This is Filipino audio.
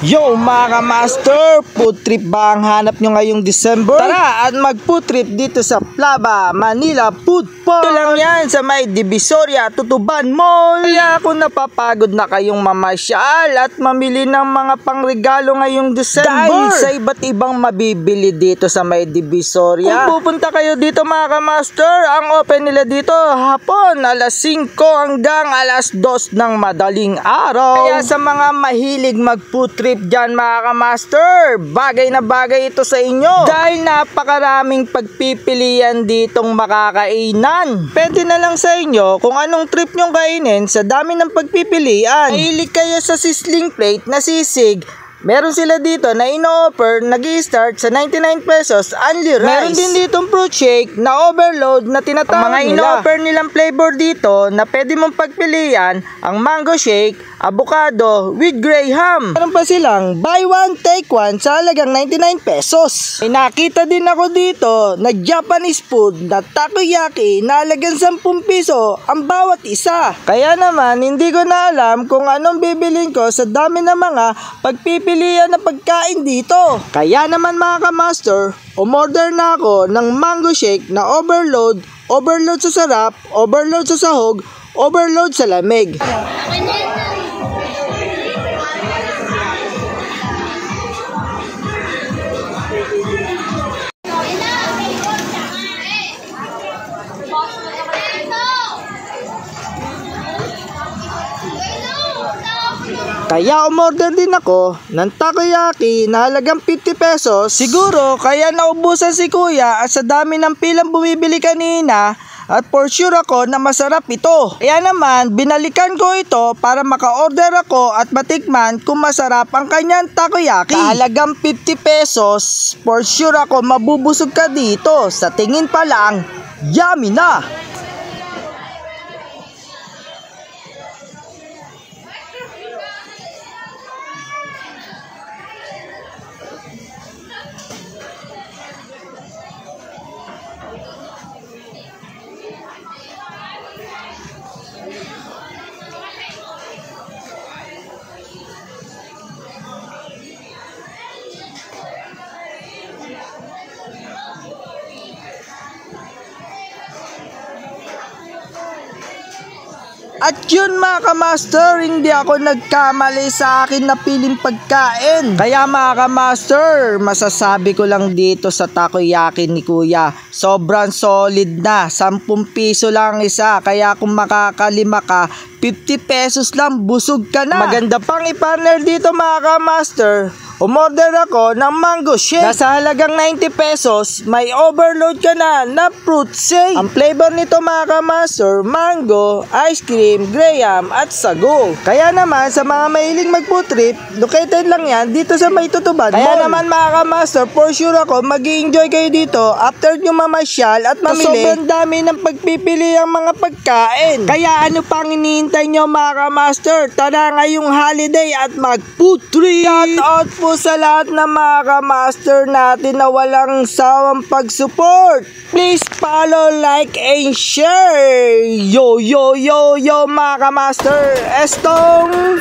Yo mga master, food trip ba ang hanap nyo ngayong December? Tara at mag food trip dito sa Plaba, Manila Food Park. Ito lang yan sa may Divisoria, Tutuban Mall. Kaya kung napapagod na kayong mamasyal at mamili ng mga pangregalo ngayong December, dahil sa iba't ibang mabibili dito sa may Divisoria. Kung pupunta kayo dito mga master, ang open nila dito hapon alas 5 hanggang alas 2 ng madaling araw. Kaya sa mga mahilig mag food trip dyan mga master, bagay na bagay ito sa inyo dahil napakaraming pagpipilian ditong makakainan. Pwede na lang sa inyo kung anong trip nyong kainin sa dami ng pagpipilian. Mahilig kayo sa sizzling plate na sisig, meron sila dito na ino-offer, nag-i-start sa 99 pesos only rice. Meron din ditong fruit shake na overload na tinatawag nila. Mga ino-offer nilang flavor dito na pwede mong pagpilian, ang mango shake, avocado with graham. Meron pa silang buy one take one sa halagang 99 pesos. May nakita din ako dito na Japanese food na takoyaki na halagang 10 piso ang bawat isa. Kaya naman hindi ko na alam kung anong bibilin ko sa dami ng mga pagpipilian na pagkain dito. Kaya naman mga kamaster, umorder na ako ng mango shake na overload, overload sa sarap, overload sa sahog, overload sa lamig. Kaya umorder din ako ng takoyaki na halagang 50 pesos. Siguro kaya naubusan si kuya at sa dami ng pilang bumibili kanina, at for sure ako na masarap ito. Kaya naman binalikan ko ito para maka-order ako at matikman kung masarap ang kanyang takoyaki. Halagang 50 pesos, for sure ako mabubusog ka dito. Sa tingin pa lang, yummy na! At yun mga kamaster, hindi ako nagkamali sa akin na piling pagkain. Kaya mga kamaster, masasabi ko lang dito sa takoyaki ni kuya, sobrang solid na, 10 piso lang isa. Kaya kung makakalima ka, 50 pesos lang, busog ka na. Maganda pang i-partner dito mga kamaster, umorder ako ng mango shake. Nasa halagang 90 pesos, may overload ka na fruit shake. Ang flavor nito mga kamaster, mango, ice cream, graham at sago. Kaya naman sa mga mahiling mag-food trip, located lang yan dito sa may Tutuban Mall. Kaya naman mga kamaster, for sure ako mag-i-enjoy kayo dito after nyo mamasyal at mamili. Sobrang dami ng pagpipili ang mga pagkain. Kaya ano pang hinihintay nyo mga kamaster? Tara ngayong holiday at mag-food trip. Shout out po sa lahat ng mga kamaster natin na walang sawang pag-support. Please follow, like, and share. Yo, yo, yo, yo mga kamaster. Estong